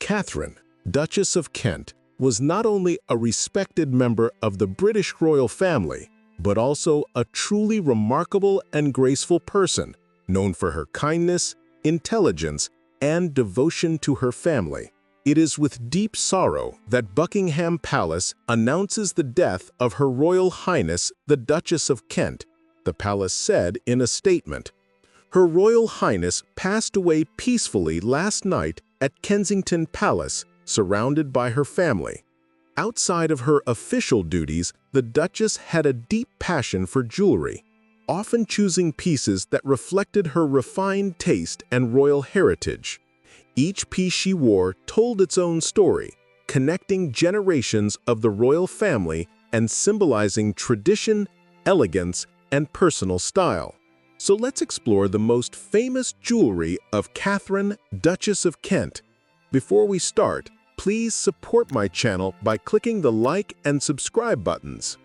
Katharine, Duchess of Kent, was not only a respected member of the British royal family, but also a truly remarkable and graceful person, known for her kindness, intelligence, and devotion to her family. It is with deep sorrow that Buckingham Palace announces the death of Her Royal Highness, the Duchess of Kent. The palace said in a statement, "Her Royal Highness passed away peacefully last night at Kensington Palace, surrounded by her family." Outside of her official duties, the Duchess had a deep passion for jewelry, often choosing pieces that reflected her refined taste and royal heritage. Each piece she wore told its own story, connecting generations of the royal family and symbolizing tradition, elegance, and personal style. So let's explore the most famous jewelry of Katharine, Duchess of Kent. Before we start, please support my channel by clicking the like and subscribe buttons.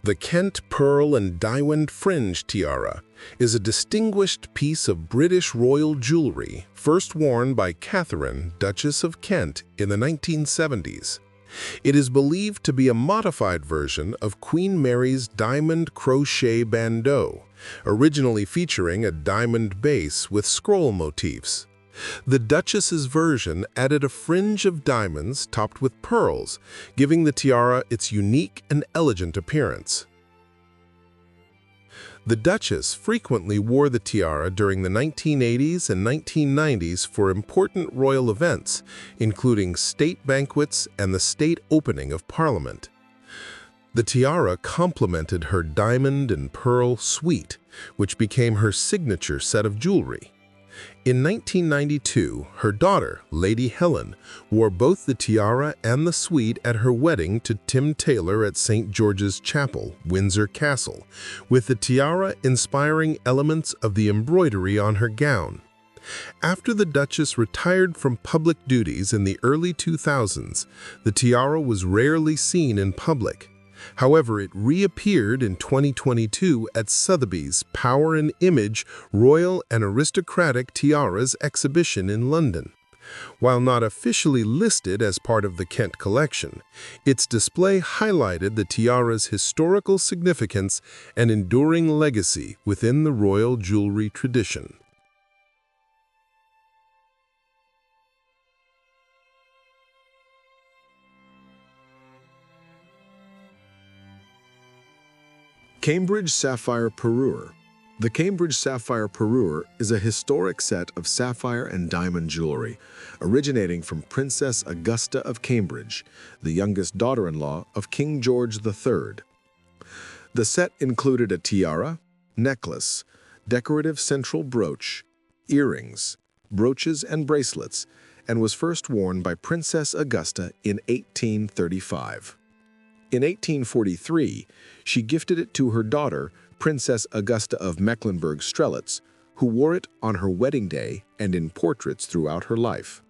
The Kent Pearl and Diamond Fringe Tiara is a distinguished piece of British royal jewelry first worn by Katharine, Duchess of Kent, in the 1970s. It is believed to be a modified version of Queen Mary's diamond crochet bandeau, originally featuring a diamond base with scroll motifs. The Duchess's version added a fringe of diamonds topped with pearls, giving the tiara its unique and elegant appearance. The Duchess frequently wore the tiara during the 1980s and 1990s for important royal events, including state banquets and the state opening of Parliament. The tiara complemented her diamond and pearl suite, which became her signature set of jewelry. In 1992, her daughter, Lady Helen, wore both the tiara and the suite at her wedding to Tim Taylor at St. George's Chapel, Windsor Castle, with the tiara inspiring elements of the embroidery on her gown. After the Duchess retired from public duties in the early 2000s, the tiara was rarely seen in public. However, it reappeared in 2022 at Sotheby's Power and Image Royal and Aristocratic Tiaras exhibition in London. While not officially listed as part of the Kent collection, its display highlighted the tiara's historical significance and enduring legacy within the royal jewelry tradition. Cambridge Sapphire Parure. The Cambridge Sapphire Parure is a historic set of sapphire and diamond jewelry, originating from Princess Augusta of Cambridge, the youngest daughter-in-law of King George III. The set included a tiara, necklace, decorative central brooch, earrings, brooches, and bracelets, and was first worn by Princess Augusta in 1835. In 1843, she gifted it to her daughter, Princess Augusta of Mecklenburg-Strelitz, who wore it on her wedding day and in portraits throughout her life.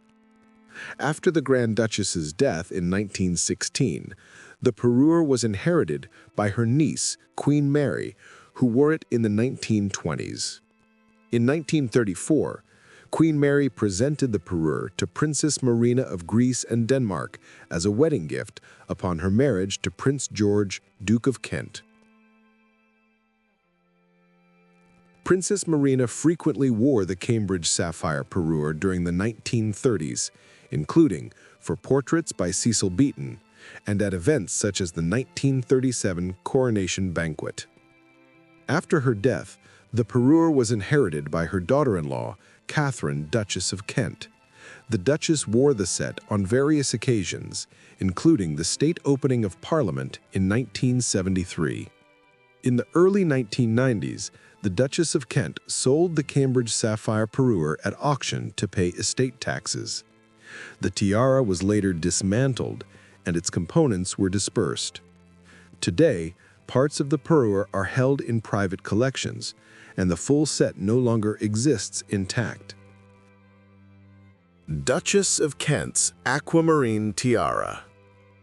After the Grand Duchess's death in 1916, the parure was inherited by her niece, Queen Mary, who wore it in the 1920s. In 1934, Queen Mary presented the parure to Princess Marina of Greece and Denmark as a wedding gift upon her marriage to Prince George, Duke of Kent. Princess Marina frequently wore the Cambridge Sapphire Parure during the 1930s, including for portraits by Cecil Beaton and at events such as the 1937 Coronation Banquet. After her death, the parure was inherited by her daughter-in-law, Katharine, Duchess of Kent. The Duchess wore the set on various occasions, including the state opening of Parliament in 1973. In the early 1990s, the Duchess of Kent sold the Cambridge Sapphire Parure at auction to pay estate taxes. The tiara was later dismantled, and its components were dispersed. Today, parts of the parure are held in private collections, and the full set no longer exists intact. Duchess of Kent's Aquamarine Tiara.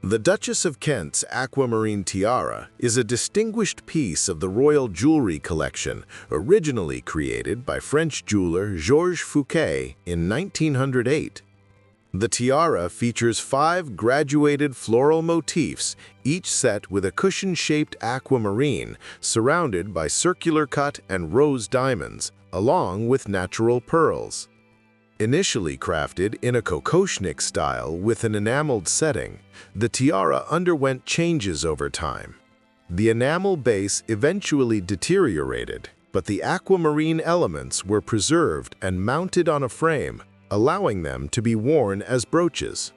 The Duchess of Kent's Aquamarine Tiara is a distinguished piece of the royal jewelry collection originally created by French jeweler Georges Fouquet in 1908. The tiara features 5 graduated floral motifs, each set with a cushion-shaped aquamarine surrounded by circular-cut and rose diamonds, along with natural pearls. Initially crafted in a kokoshnik style with an enameled setting, the tiara underwent changes over time. The enamel base eventually deteriorated, but the aquamarine elements were preserved and mounted on a frame, allowing them to be worn as brooches.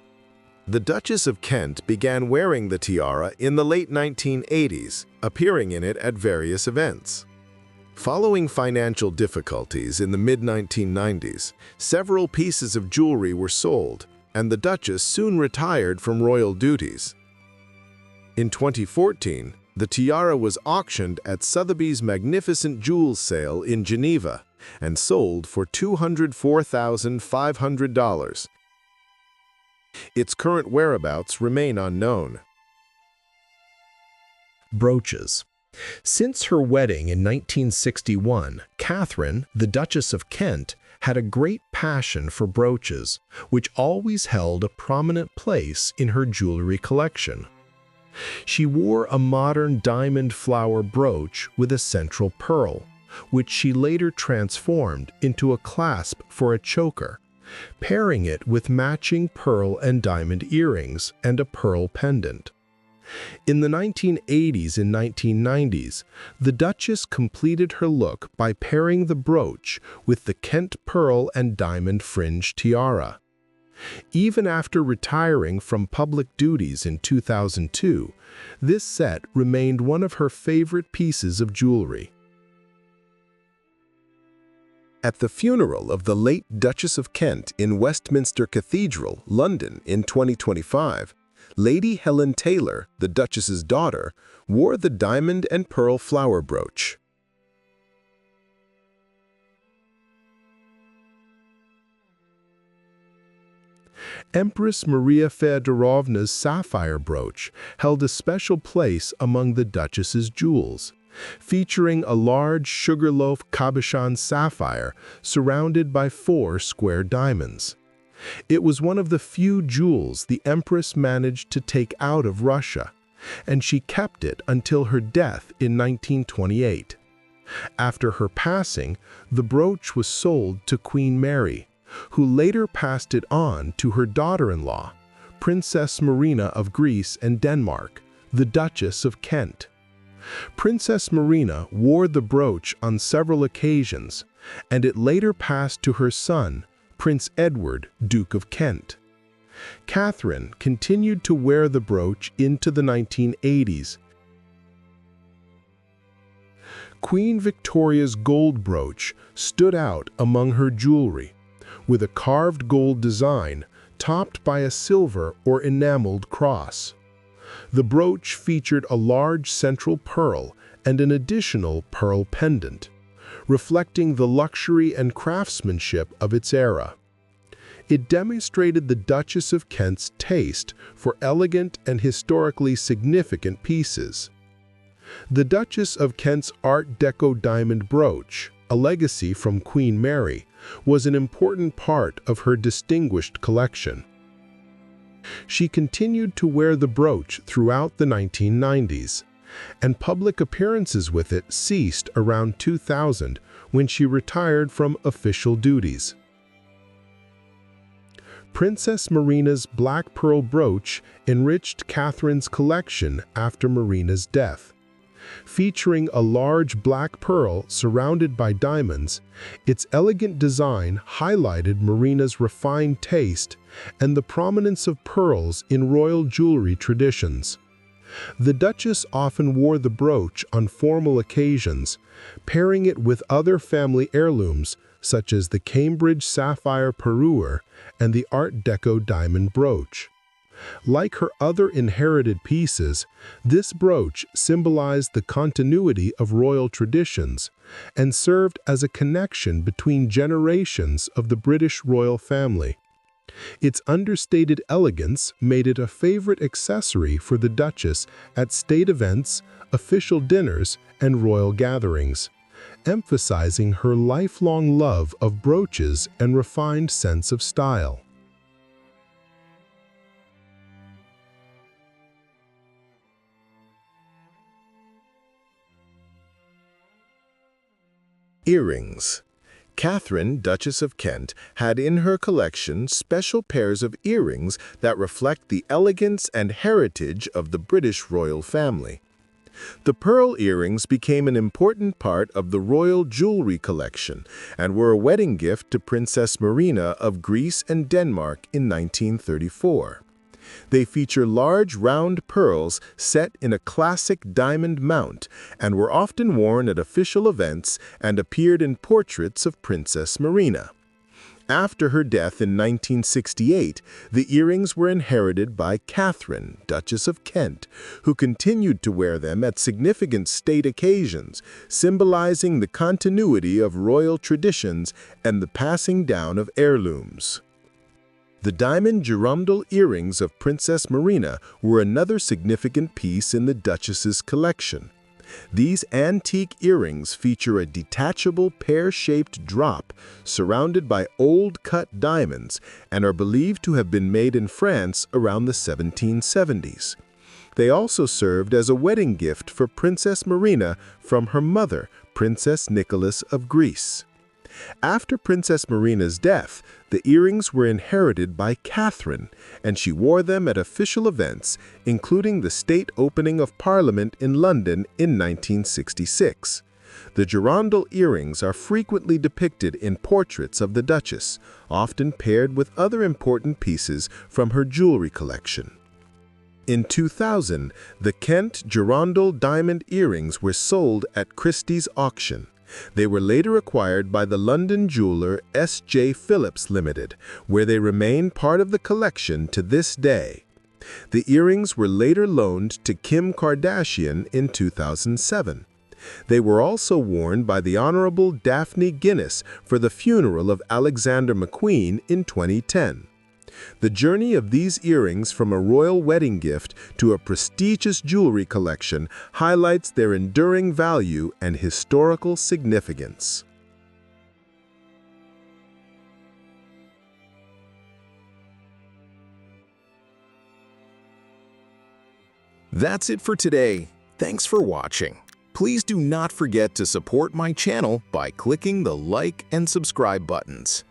The Duchess of Kent began wearing the tiara in the late 1980s, appearing in it at various events. Following financial difficulties in the mid-1990s, several pieces of jewelry were sold, and the Duchess soon retired from royal duties. In 2014, the tiara was auctioned at Sotheby's Magnificent Jewels Sale in Geneva and sold for $204,500. Its current whereabouts remain unknown. Brooches. Since her wedding in 1961, Katharine, the Duchess of Kent, had a great passion for brooches, which always held a prominent place in her jewelry collection. She wore a modern diamond flower brooch with a central pearl, which she later transformed into a clasp for a choker, pairing it with matching pearl and diamond earrings and a pearl pendant. In the 1980s and 1990s, the Duchess completed her look by pairing the brooch with the Kent pearl and diamond fringe tiara. Even after retiring from public duties in 2002, this set remained one of her favorite pieces of jewelry. At the funeral of the late Duchess of Kent in Westminster Cathedral, London in 2025, Lady Helen Taylor, the Duchess's daughter, wore the diamond and pearl flower brooch. Empress Maria Feodorovna's sapphire brooch held a special place among the Duchess's jewels, featuring a large sugarloaf cabochon sapphire surrounded by 4 square diamonds. It was one of the few jewels the Empress managed to take out of Russia, and she kept it until her death in 1928. After her passing, the brooch was sold to Queen Mary, who later passed it on to her daughter-in-law, Princess Marina of Greece and Denmark, the Duchess of Kent. Princess Marina wore the brooch on several occasions, and it later passed to her son, Prince Edward, Duke of Kent. Katharine continued to wear the brooch into the 1980s. Queen Victoria's gold brooch stood out among her jewelry, with a carved gold design topped by a silver or enameled cross. The brooch featured a large central pearl and an additional pearl pendant, reflecting the luxury and craftsmanship of its era. It demonstrated the Duchess of Kent's taste for elegant and historically significant pieces. The Duchess of Kent's Art Deco diamond brooch, a legacy from Queen Mary, was an important part of her distinguished collection. She continued to wear the brooch throughout the 1990s, and public appearances with it ceased around 2000 when she retired from official duties. Princess Marina's black pearl brooch enriched Katharine's collection after Marina's death. Featuring a large black pearl surrounded by diamonds, its elegant design highlighted Marina's refined taste and the prominence of pearls in royal jewelry traditions. The Duchess often wore the brooch on formal occasions, pairing it with other family heirlooms such as the Cambridge sapphire parure and the Art Deco diamond brooch. Like her other inherited pieces, this brooch symbolized the continuity of royal traditions and served as a connection between generations of the British royal family. Its understated elegance made it a favorite accessory for the Duchess at state events, official dinners, and royal gatherings, emphasizing her lifelong love of brooches and refined sense of style. Earrings. Catherine, Duchess of Kent, had in her collection special pairs of earrings that reflect the elegance and heritage of the British royal family. The pearl earrings became an important part of the royal jewelry collection and were a wedding gift to Princess Marina of Greece and Denmark in 1934. They feature large round pearls set in a classic diamond mount and were often worn at official events and appeared in portraits of Princess Marina. After her death in 1968, the earrings were inherited by Katharine, Duchess of Kent, who continued to wear them at significant state occasions, symbolizing the continuity of royal traditions and the passing down of heirlooms. The diamond girandole earrings of Princess Marina were another significant piece in the Duchess's collection. These antique earrings feature a detachable pear-shaped drop surrounded by old-cut diamonds and are believed to have been made in France around the 1770s. They also served as a wedding gift for Princess Marina from her mother, Princess Nicholas of Greece. After Princess Marina's death, the earrings were inherited by Catherine, and she wore them at official events, including the state opening of Parliament in London in 1966. The girandole earrings are frequently depicted in portraits of the Duchess, often paired with other important pieces from her jewelry collection. In 2000, the Kent girandole diamond earrings were sold at Christie's auction. They were later acquired by the London jeweler S.J. Phillips Limited, where they remain part of the collection to this day. The earrings were later loaned to Kim Kardashian in 2007. They were also worn by the Honorable Daphne Guinness for the funeral of Alexander McQueen in 2010. The journey of these earrings from a royal wedding gift to a prestigious jewelry collection highlights their enduring value and historical significance. That's it for today. Thanks for watching. Please do not forget to support my channel by clicking the like and subscribe buttons.